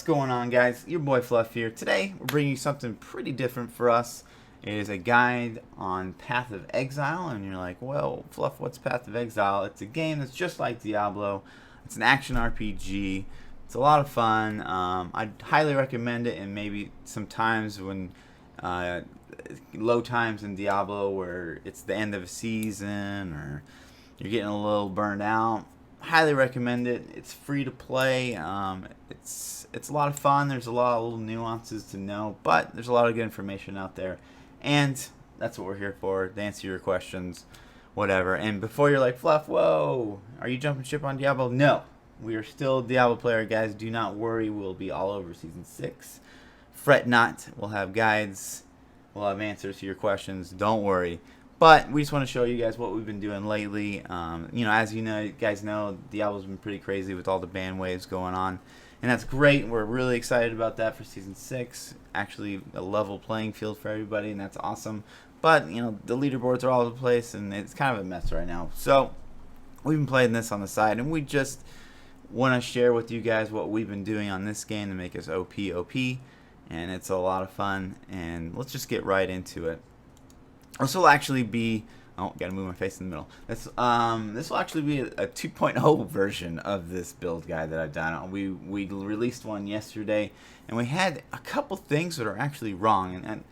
going on, guys? Your boy Fluff here. Today we're bringing you something pretty different for us. It is a guide on Path of Exile, and you're like, well, Fluff, what's Path of Exile? It's a game that's just like Diablo. It's an action RPG. It's a lot of fun. I'd highly recommend it, and maybe some times when low times in Diablo where it's the end of a season or you're getting a little burned out. Highly recommend it. It's free to play. It's a lot of fun. There's a lot of little nuances to know, but there's a lot of good information out there, and that's what we're here for, to answer your questions, whatever. And before you're like, Fluff, whoa, are you jumping ship on Diablo? No, we are still a Diablo player, guys. Do not worry. We'll be all over Season 6. Fret not. We'll have guides. We'll have answers to your questions. Don't worry. But we just want to show you guys what we've been doing lately. As you guys know, Diablo's been pretty crazy with all the ban waves going on. And that's great. We're really excited about that for Season 6. Actually, a level playing field for everybody, and that's awesome. But, the leaderboards are all over the place, and it's kind of a mess right now. So, we've been playing this on the side, and we just want to share with you guys what we've been doing on this game to make us OP. And it's a lot of fun, and let's just get right into it. This will actually be, gotta move my face in the middle. This will actually be a 2.0 version of this build guide that I've done. We released one yesterday, and we had a couple things that are actually wrong,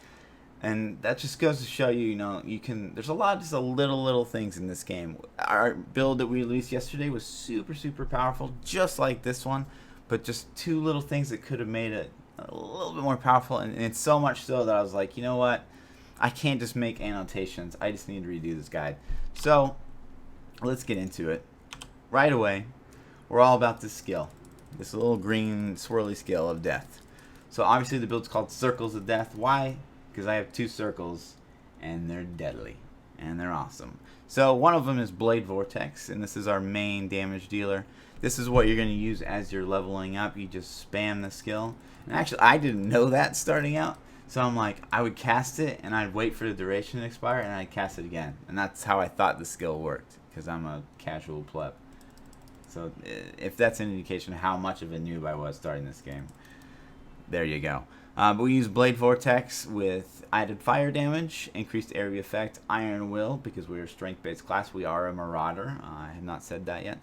and that just goes to show you, you can. There's a lot of just little things in this game. Our build that we released yesterday was super powerful, just like this one, but just two little things that could have made it a little bit more powerful, and it's so much so that I was like, you know what? I can't just make annotations. I just need to redo this guide. So, let's get into it. Right away, we're all about this skill. This little green swirly skill of death. So, obviously, the build's called Circles of Death. Why? Because I have two circles, and they're deadly. And they're awesome. So, one of them is Blade Vortex, and this is our main damage dealer. This is what you're going to use as you're leveling up. You just spam the skill. And actually, I didn't know that starting out. So I'm like, I would cast it, and I'd wait for the duration to expire, and I'd cast it again. And that's how I thought the skill worked, because I'm a casual pleb. So if that's an indication of how much of a noob I was starting this game, there you go. But we use Blade Vortex with added fire damage, increased area effect, Iron Will, because we're a strength-based class. We are a Marauder. I have not said that yet.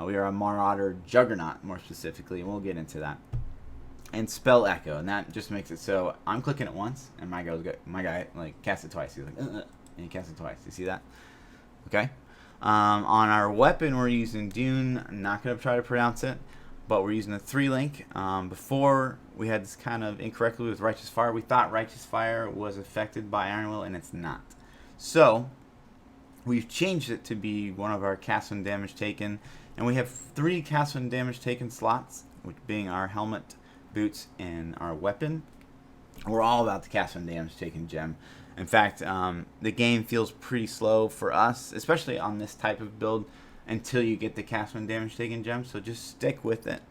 We are a Marauder Juggernaut, more specifically, and we'll get into that. And Spell Echo, and that just makes it so I'm clicking it once, and my guy like casts it twice. He's like, and he casts it twice. You see that? Okay. On our weapon, we're using Dune. I'm not gonna try to pronounce it, but we're using a 3-link. Before we had this kind of incorrectly with Righteous Fire. We thought Righteous Fire was affected by Iron Will, and it's not. So we've changed it to be one of our cast when damage taken, and we have 3 cast when damage taken slots, which being our helmet, boots, and our weapon. We're all about the cast when damage taken gem. In fact, the game feels pretty slow for us, especially on this type of build, until you get the cast when damage taken gem. So just stick with it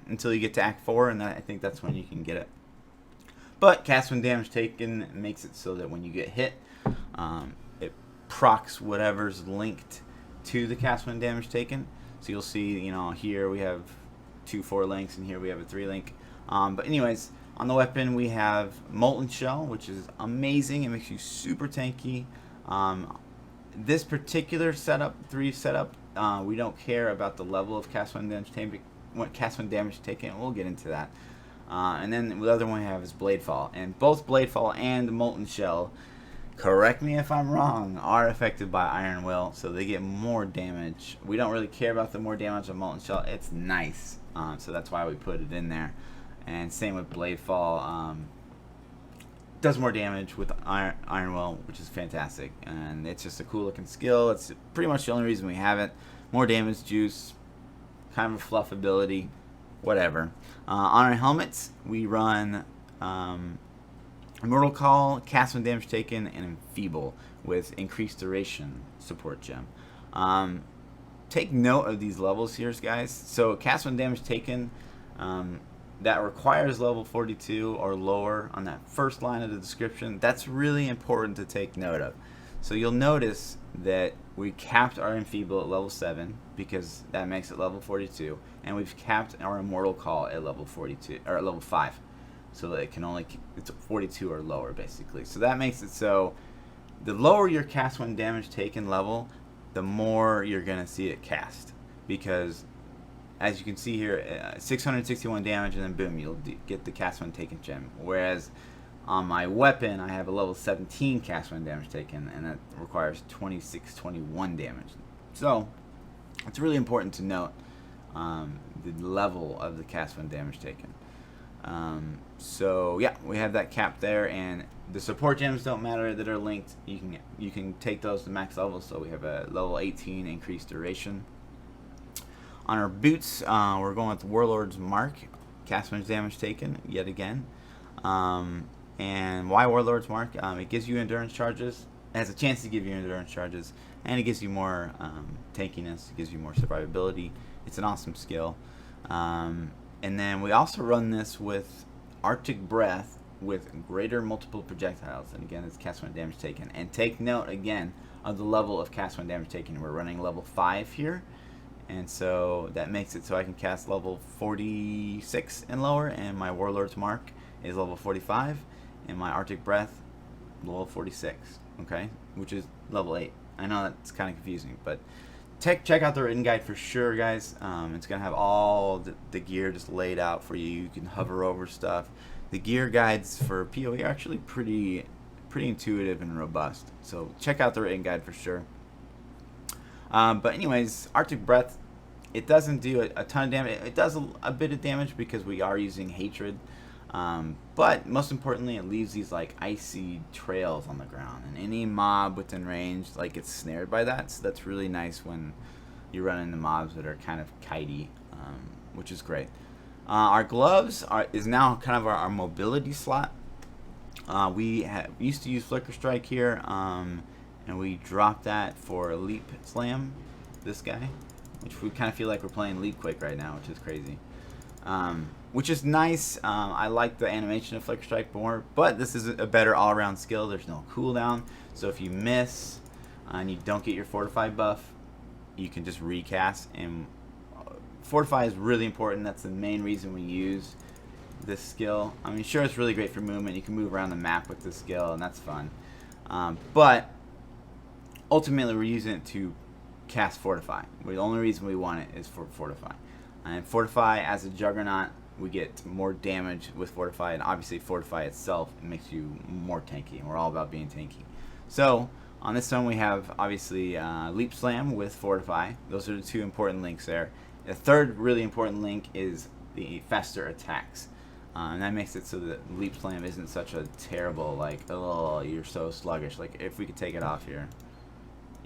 until you get to Act 4, and I think that's when you can get it. But cast when damage taken makes it so that when you get hit, it procs whatever's linked to the cast when damage taken. So you'll see, here we have 2 4-links, and here we have a 3-link. But anyways, on the weapon we have Molten Shell, which is amazing. It makes you super tanky. This particular setup, 3 setup, we don't care about the level of cast when damage taken. We'll get into that. And then the other one we have is Bladefall, and both Bladefall and Molten Shell, correct me if I'm wrong, are affected by Iron Will, so they get more damage. We don't really care about the more damage on Molten Shell. It's nice, so that's why we put it in there. And same with Bladefall, does more damage with Iron Will, which is fantastic. And it's just a cool looking skill. It's pretty much the only reason we have it. More damage juice, kind of a fluff ability, whatever. On our helmets, we run Immortal Call, cast when damage taken, and Enfeeble with increased duration support gem. Take note of these levels here, guys. So cast when damage taken, that requires level 42 or lower on that first line of the description. That's really important to take note of. So you'll notice that we capped our Enfeeble at level 7, because that makes it level 42, and we've capped our immortal call at level 42 or at level 5, so that it can only it's 42 or lower basically. So that makes it so the lower your cast when damage taken level, the more you're gonna see it cast, because as you can see here, 661 damage, and then boom, you'll get the cast when taken gem. Whereas on my weapon, I have a level 17 cast when damage taken, and that requires 2621 damage. So it's really important to note the level of the cast when damage taken. So yeah, we have that cap there, and the support gems don't matter that are linked. You can take those to max level. So we have a level 18 increased duration. On our boots, we're going with Warlord's Mark, cast when damage taken yet again. And why Warlord's Mark? It gives you endurance charges. It has a chance to give you endurance charges, and it gives you more tankiness. It gives you more survivability. It's an awesome skill. And then we also run this with Arctic Breath with greater multiple projectiles. And again, it's cast when damage taken. And take note again of the level of cast when damage taken. We're running level 5 here, and so that makes it so I can cast level 46 and lower. And my Warlord's Mark is level 45. And my Arctic Breath, level 46, okay, which is level 8. I know that's kind of confusing, but check out the written guide for sure, guys. It's gonna have all the gear just laid out for you. You can hover over stuff. The gear guides for POE are actually pretty intuitive and robust. So check out the written guide for sure. But anyways, Arctic Breath, it doesn't do a ton of damage. It does a bit of damage because we are using Hatred. But most importantly, it leaves these like icy trails on the ground, and any mob within range like gets snared by that. So that's really nice when you run into mobs that are kind of kitey, which is great. Our gloves is now kind of our mobility slot. We used to use Flicker Strike here, and we dropped that for Leap Slam, this guy, which we kind of feel like we're playing Leap Quake right now, which is crazy. Which is nice. I like the animation of Flicker Strike more, but this is a better all-around skill. There's no cooldown, so if you miss and you don't get your fortify buff, you can just recast. And fortify is really important. That's the main reason we use this skill. I mean, sure, it's really great for movement. You can move around the map with this skill, and that's fun. But ultimately, we're using it to cast fortify. The only reason we want it is for fortify. And fortify, as a Juggernaut, we get more damage with fortify, and obviously fortify itself makes you more tanky, and we're all about being tanky. So on this one we have obviously Leap Slam with fortify. Those are the two important links there. The third really important link is the faster attacks, and that makes it so that Leap Slam isn't such a terrible, like, oh, you're so sluggish. Like, if we could take it off here,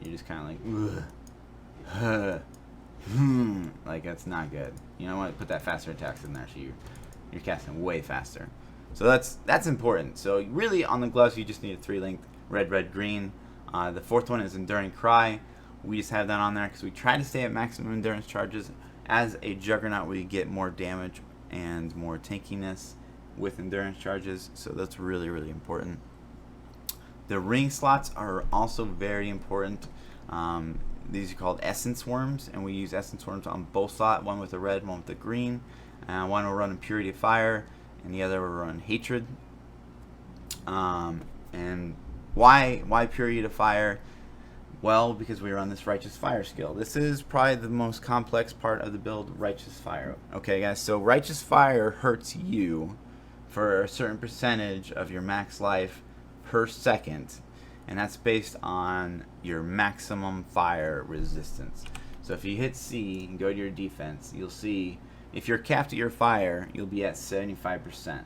you're just kind of like, like, that's not good. You know what? Put that faster attacks in there, so you're casting way faster. So that's important. So really, on the gloves, you just need a 3-link red, red, green. The fourth one is Enduring Cry. We just have that on there because we try to stay at maximum endurance charges. As a Juggernaut, we get more damage and more tankiness with endurance charges, so that's really, really important. The ring slots are also very important. These are called essence worms, and we use essence worms on both slots, one with a red, one with a green. One will run Purity of Fire, and the other will run Hatred. And why Purity of Fire? Well, because we run this Righteous Fire skill. This is probably the most complex part of the build, Righteous Fire. Okay, guys, so Righteous Fire hurts you for a certain percentage of your max life per second, and that's based on your maximum fire resistance. So if you hit C and go to your defense, you'll see if you're capped at your fire, you'll be at 75%. And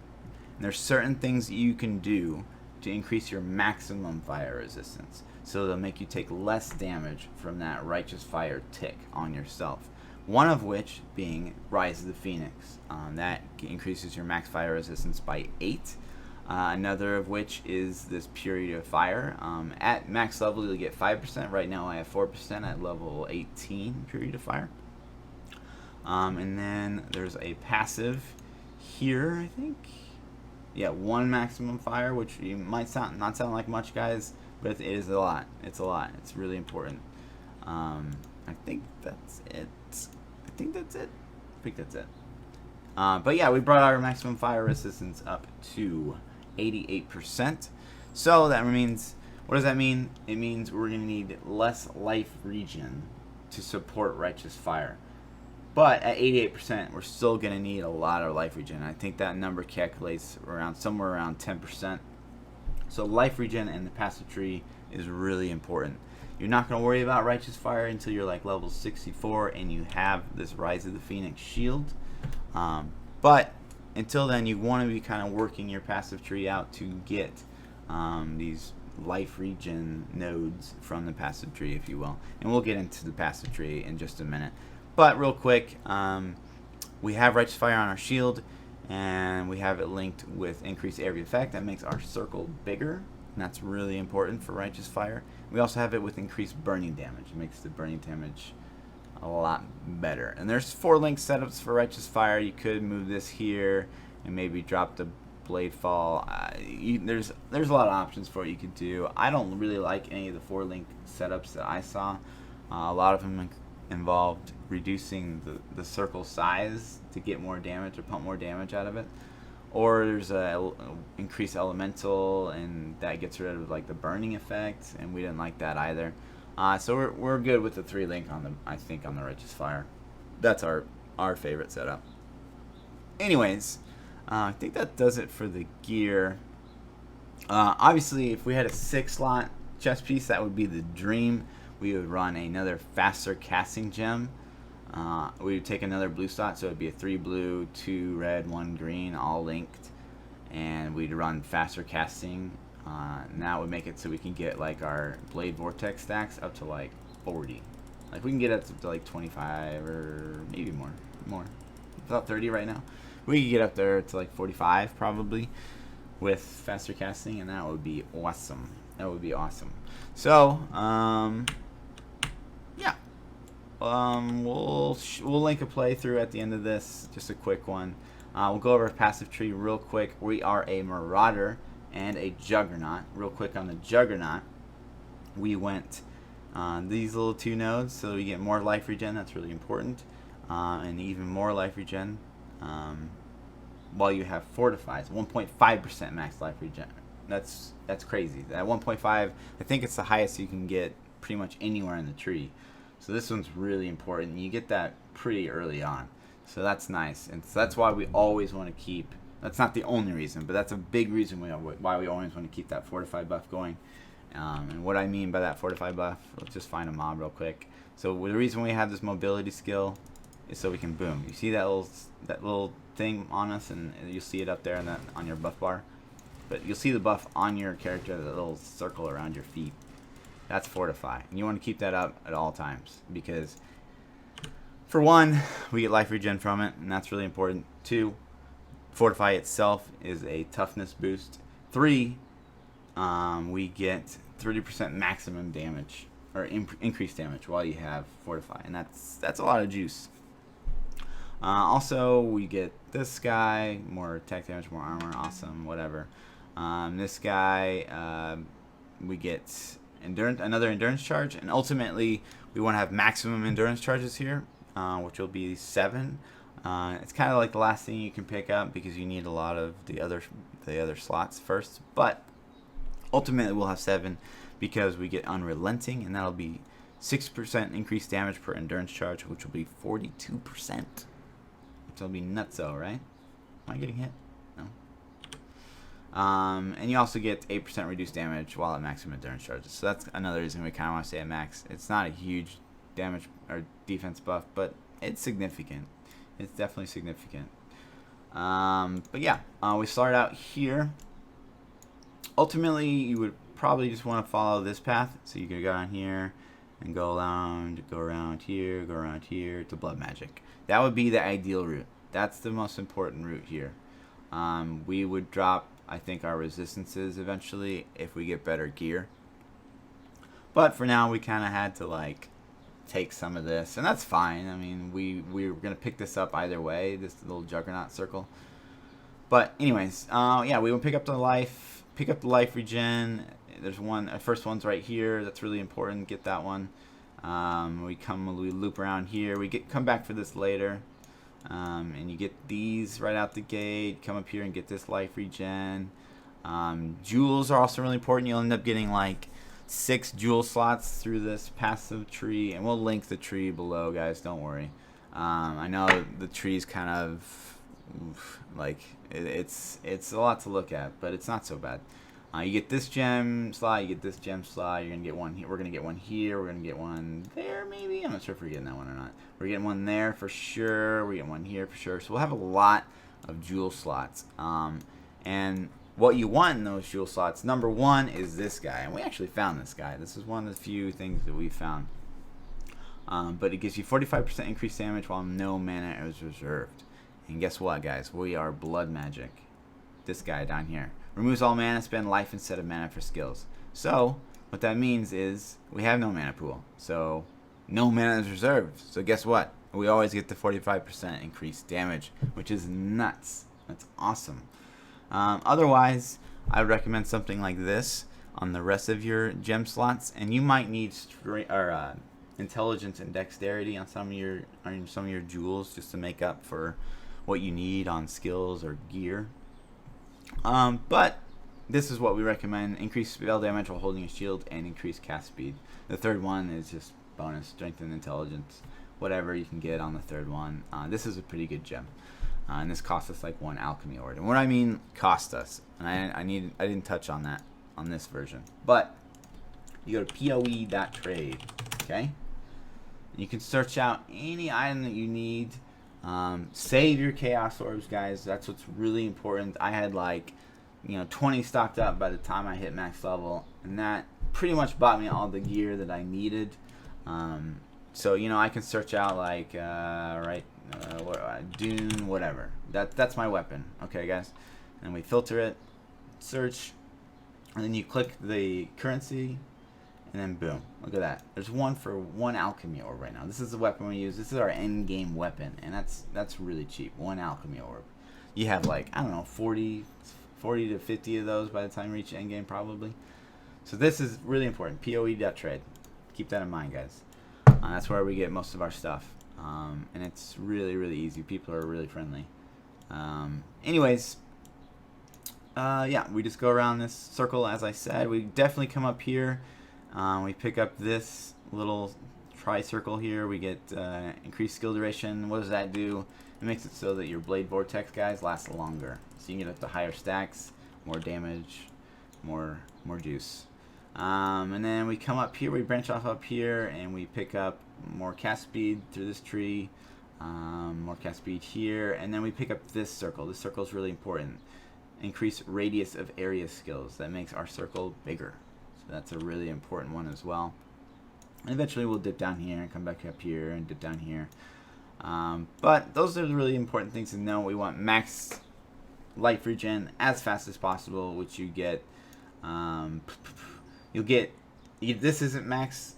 there's certain things that you can do to increase your maximum fire resistance, so they'll make you take less damage from that Righteous Fire tick on yourself. One of which being Rise of the Phoenix. That increases your max fire resistance by 8. Another of which is this Purity of Fire. At max level, you'll get 5%. Right now, I have 4% at level 18 Purity of Fire. And then there's a passive here, I think. Yeah, 1 maximum fire, which you might not sound like much, guys, but it is a lot. It's a lot. It's really important. I think that's it. I think that's it. I think that's it. But yeah, we brought our maximum fire resistance up to 88%. So that means, what does that mean? It means we're going to need less life regen to support righteous fire. But at 88%, we're still going to need a lot of life regen. I think that number calculates around somewhere around 10%. So life regen and the passive tree is really important. You're not going to worry about righteous fire until you're like level 64 and you have this Rise of the Phoenix shield. But until then, you want to be kind of working your passive tree out to get these life regen nodes from the passive tree, if you will. And we'll get into the passive tree in just a minute. But real quick, we have righteous fire on our shield, and we have it linked with increased area effect. That makes our circle bigger, and that's really important for righteous fire. We also have it with increased burning damage. It makes the burning damage a lot better. And there's 4 link setups for righteous fire. You could move this here and maybe drop the blade fall. There's a lot of options for what you could do. I don't really like any of the 4 link setups that I saw. A lot of them involved reducing the circle size to get more damage or pump more damage out of it, or there's a increased elemental, and that gets rid of like the burning effect, and we didn't like that either. So we're good with the 3 link on the, I think, on the righteous fire. That's our favorite setup. Anyways, I think that does it for the gear. Obviously, if we had a 6-slot chest piece, that would be the dream. We would run another faster casting gem. We would take another blue slot, so it would be a 3 blue, 2 red, 1 green, all linked, and we'd run faster casting. And that would make it so we can get like our blade vortex stacks up to like 40. Like we can get up to like 25 or maybe more. About 30 right now. We could get up there to like 45 probably with faster casting, and that would be awesome. That would be awesome. So, yeah. We'll link a playthrough at the end of this, just a quick one. We'll go over a passive tree real quick. We are a Marauder and a Juggernaut. Real quick on the Juggernaut, we went these little 2 nodes, so we get more life regen. That's really important, and even more life regen. While you have fortifies, 1.5% max life regen. That's crazy. At 1.5, I think it's the highest you can get pretty much anywhere in the tree. So this one's really important. You get that pretty early on, so that's nice. And so that's why we always want to keep. That's not the only reason, but that's a big reason why we always want to keep that fortify buff going. And what I mean by that fortify buff, let's just find a mob real quick. So the reason we have this mobility skill is so we can boom. You see that little thing on us, and you'll see it up there and on your buff bar. But you'll see the buff on your character, the little circle around your feet. That's fortify, and you want to keep that up at all times, because for 1, we get life regen from it, and that's really important. 2, fortify itself is a toughness boost. 3, we get 30% maximum damage or increased damage while you have fortify, and that's a lot of juice. Also, we get this guy, more attack damage, more armor, awesome, whatever. This guy, we get another endurance charge, and ultimately we want to have maximum endurance charges here, which will be 7. It's kind of like the last thing you can pick up because you need a lot of the other slots first, but ultimately we'll have 7 because we get unrelenting, and that'll be 6% increased damage per endurance charge, which will be 42%. Which will be nutso, right? Am I getting hit? No. And you also get 8% reduced damage while at maximum endurance charges. So that's another reason we kind of want to stay at max. It's not a huge damage or defense buff, but it's significant. It's definitely significant. But yeah, we start out here. Ultimately, you would probably just want to follow this path. So you could go down here and go around here to blood magic. That would be the ideal route. That's the most important route here. We would drop, I think, our resistances eventually if we get better gear. But for now, we kind of had to like take some of this, and that's fine. I mean, we were gonna pick this up either way, this little Juggernaut circle. But anyways, yeah, we will pick up the life regen. There's one, first one's right here. That's really important. Get that one. We loop around here. We come back for this later. And you get these right out the gate. Come up here and get this life regen. Jewels are also really important. You'll end up getting like 6 jewel slots through this passive tree, and we'll link the tree below, guys. Don't worry. I know the tree's kind of like it's a lot to look at, but it's not so bad. You get this gem slot, you get this gem slot. You're gonna get one here. We're gonna get one here. We're gonna get one there, maybe. I'm not sure if we're getting that one or not. We're getting one there for sure. We're getting one here for sure. So we'll have a lot of jewel slots. And what you want in those jewel slots, number one, is this guy. And we actually found this guy. This is one of the few things that we found. But it gives you 45% increased damage while no mana is reserved. And guess what, guys? We are blood magic. This guy down here. Removes all mana, spend life instead of mana for skills. So, what that means is we have no mana pool. So, no mana is reserved. So, guess what? We always get the 45% increased damage, which is nuts. That's awesome. Otherwise, I would recommend something like this on the rest of your gem slots, and you might need intelligence and dexterity on some of your jewels just to make up for what you need on skills or gear. But this is what we recommend: increase spell damage while holding a shield and increase cast speed. The third one is just bonus strength and intelligence, whatever you can get on the third one. This is a pretty good gem. And this cost us like 1 alchemy ore. And what I mean cost us, and I didn't touch on that on this version, but you go to POE.trade, okay? You can search out any item that you need. Save your chaos orbs, guys. That's what's really important. I had like 20 stocked up by the time I hit max level, and that pretty much bought me all the gear that I needed. So I can search out like Dune, whatever. That's my weapon. Okay, guys. And we filter it, search, and then you click the currency, and then boom, look at that. There's one for 1 alchemy orb right now. This is the weapon we use. This is our end game weapon, and that's really cheap. 1 alchemy orb. You have like, I don't know, 40 to 50 of those by the time you reach end game probably. So this is really important. POE.trade. Keep that in mind, guys. That's where we get most of our stuff. And it's really, really easy. People are really friendly. Anyways, yeah, we just go around this circle, as I said. We definitely come up here. We pick up this little tri-circle here. We get increased skill duration. What does that do? It makes it so that your blade vortex guys last longer. So you can get up to higher stacks, more damage, more juice. And then we come up here, we branch off up here, and we pick up more cast speed through this tree, more cast speed here, and then we pick up this circle. This circle is really important. Increase radius of area skills. That makes our circle bigger. So that's a really important one as well. And eventually we'll dip down here and come back up here and dip down here. But those are the really important things to know. We want max life regen as fast as possible, which you get. This isn't max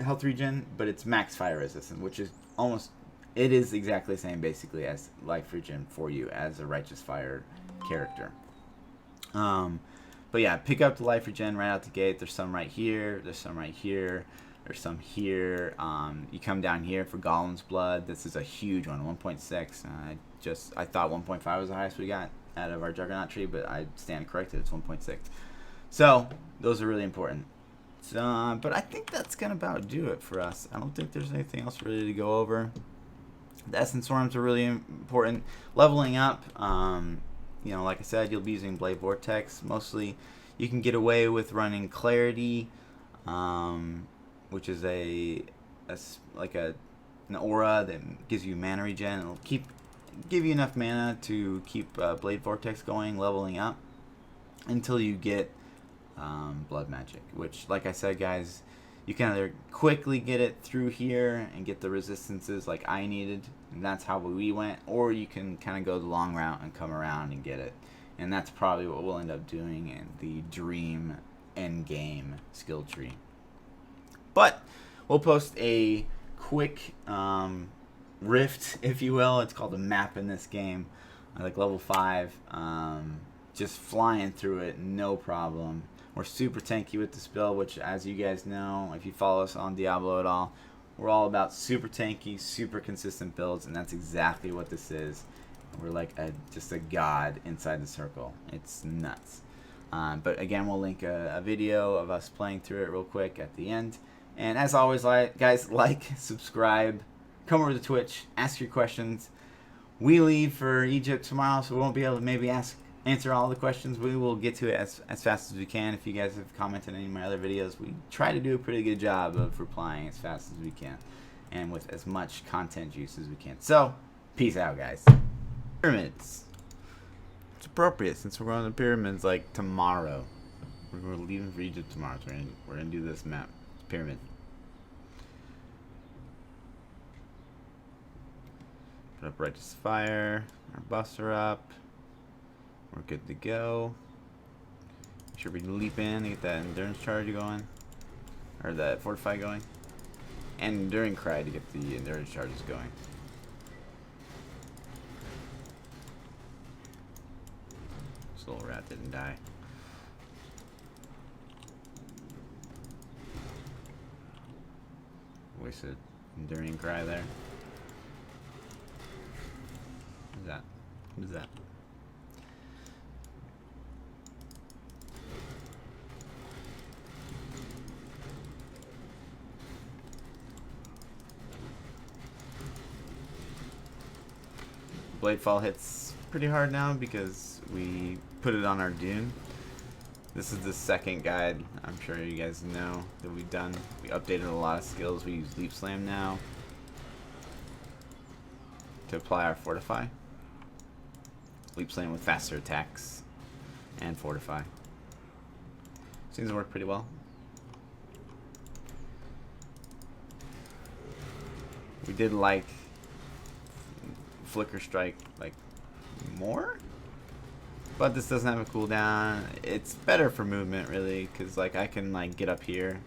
health regen, but it's max fire resistance, which is it is exactly the same basically as life regen for you as a righteous fire character. But yeah, pick up the life regen right out the gate. There's some right here. There's some right here. There's some here. You come down here for Golem's blood. This is a huge one, 1.6. I thought 1.5 was the highest we got out of our Juggernaut tree, but I stand corrected. It's 1.6. So those are really important. So, but I think that's gonna about do it for us. I don't think there's anything else really to go over. The essence worms are really important. Leveling up, like I said, you'll be using Blade Vortex mostly. You can get away with running Clarity, which is an aura that gives you mana regen. It'll give you enough mana to keep Blade Vortex going, leveling up until you get blood magic, which, like I said, guys, you can either quickly get it through here and get the resistances like I needed, and that's how we went, or you can kind of go the long route and come around and get it, and that's probably what we'll end up doing in the dream end game skill tree. But we'll post a quick rift, if you will. It's called a map in this game, like level 5, just flying through it, no problem. We're super tanky with this build, which, as you guys know, if you follow us on Diablo at all, we're all about super tanky, super consistent builds, and that's exactly what this is. We're like just a god inside the circle. It's nuts. But again, we'll link a video of us playing through it real quick at the end. And as always, guys, like, subscribe, come over to Twitch, ask your questions. We leave for Egypt tomorrow, so we won't be able to maybe answer all the questions. We will get to it as fast as we can. If you guys have commented on any of my other videos, we try to do a pretty good job of replying as fast as we can and with as much content juice as we can. So, peace out, guys. Pyramids. It's appropriate since we're going to the pyramids like tomorrow. We're leaving for Egypt tomorrow, so we're gonna do this map. Pyramid. Put up righteous fire. Our buffs are up. We're good to go. Make sure we leap in to get that endurance charge going, or that fortify going, and enduring cry to get the endurance charges going. This little rat didn't die. Wasted enduring cry there. What is that? What is that? Bladefall hits pretty hard now because we put it on our Dune. This is the second guide, I'm sure you guys know, that we've done. We updated a lot of skills. We use Leap Slam now to apply our Fortify. Leap Slam with faster attacks and Fortify. Seems to work pretty well. We did like Flicker Strike like more, but this doesn't have a cooldown. It's better for movement really, because like I can like get up here,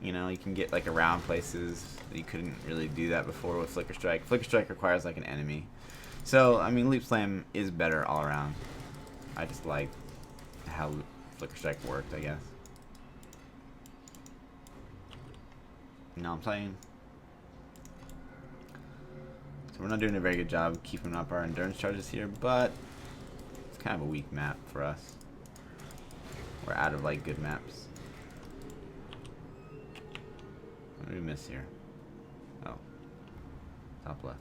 you know, you can get like around places. You couldn't really do that before with Flicker Strike. Flicker Strike requires like an enemy, so I mean Leap Slam is better all around. I just like how Flicker Strike worked, I guess. You know what I'm saying? So we're not doing a very good job keeping up our endurance charges here, but it's kind of a weak map for us. We're out of like good maps. What did we miss here? Oh, top left.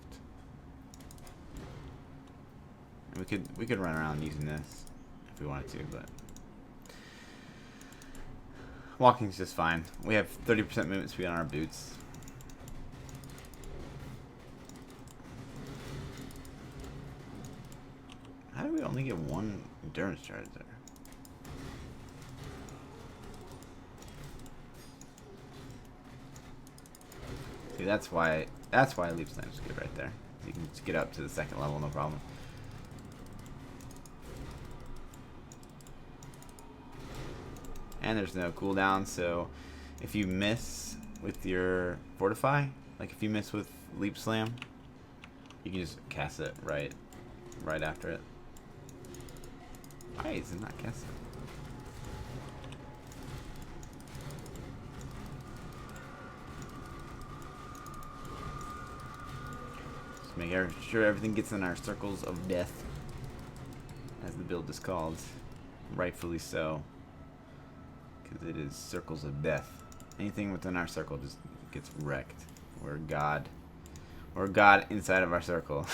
And we could run around using this if we wanted to, but walking's just fine. We have 30% movement speed on our boots. How do we only get one endurance charge there? See, that's why Leap Slam's good right there. You can just get up to the second level, no problem. And there's no cooldown, so if you miss with your Fortify, like if you miss with Leap Slam, you can just cast it right after it. Why is it not casting? Just make sure everything gets in our circles of death, as the build is called, rightfully so, because it is circles of death. Anything within our circle just gets wrecked. We're God. We're God inside of our circle.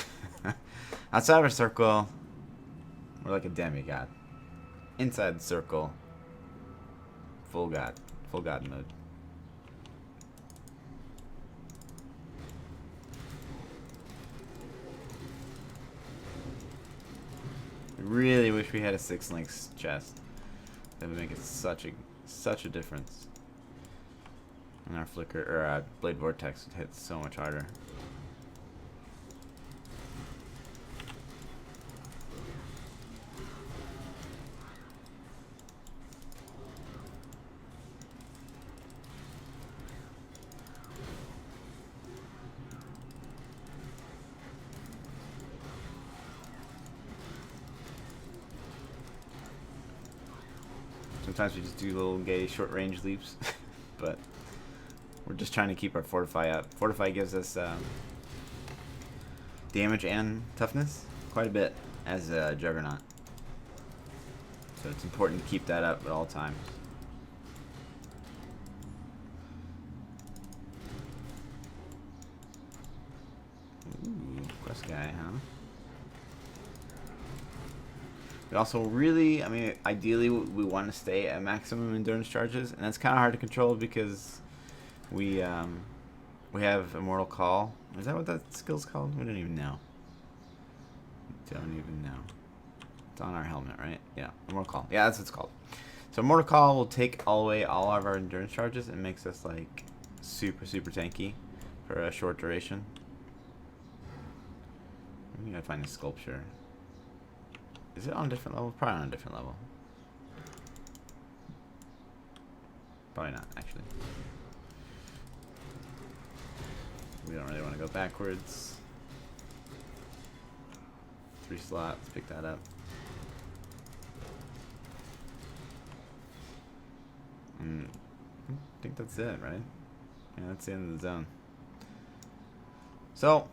Outside of our circle, we're like a demigod. Inside the circle, full God mode. I really wish we had a 6 links chest. That would make it such a difference. And our flicker or our blade vortex would hit so much harder. Sometimes we just do little gay short range leaps, but we're just trying to keep our fortify up. Fortify gives us damage and toughness quite a bit as a Juggernaut, so it's important to keep that up at all times. Ooh, quest guy, huh? We also really, I mean, ideally we want to stay at maximum endurance charges, and that's kind of hard to control because we have Immortal Call. Is that what that skill's called? We don't even know. Don't even know. It's on our helmet, right? Yeah, Immortal Call. Yeah, that's what it's called. So Immortal Call will take away all of our endurance charges and makes us like super tanky for a short duration. We gotta find the sculpture. Is it on a different level? Probably on a different level. Probably not, actually. We don't really want to go backwards. 3 slots, pick that up. I think that's it, right? Yeah, that's the end of the zone. So,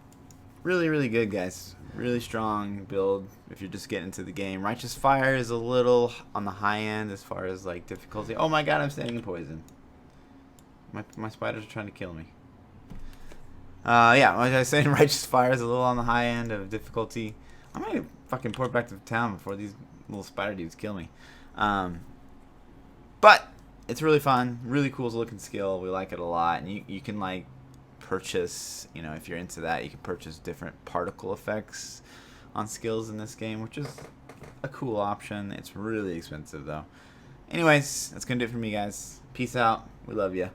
really good, guys. Really strong build if you're just getting into the game. Righteous Fire is a little on the high end as far as like difficulty. Oh my god, I'm standing in poison. My spiders are trying to kill me. Yeah, like I was saying, Righteous Fire is a little on the high end of difficulty. I might fucking port back to town before these little spider dudes kill me. But it's really fun, really cool looking skill. We like it a lot, and you can like purchase, you know, if you're into that, you can purchase different particle effects on skills in this game, which is a cool option. It's really expensive though. Anyways, that's gonna do it for me, guys. Peace out. We love you.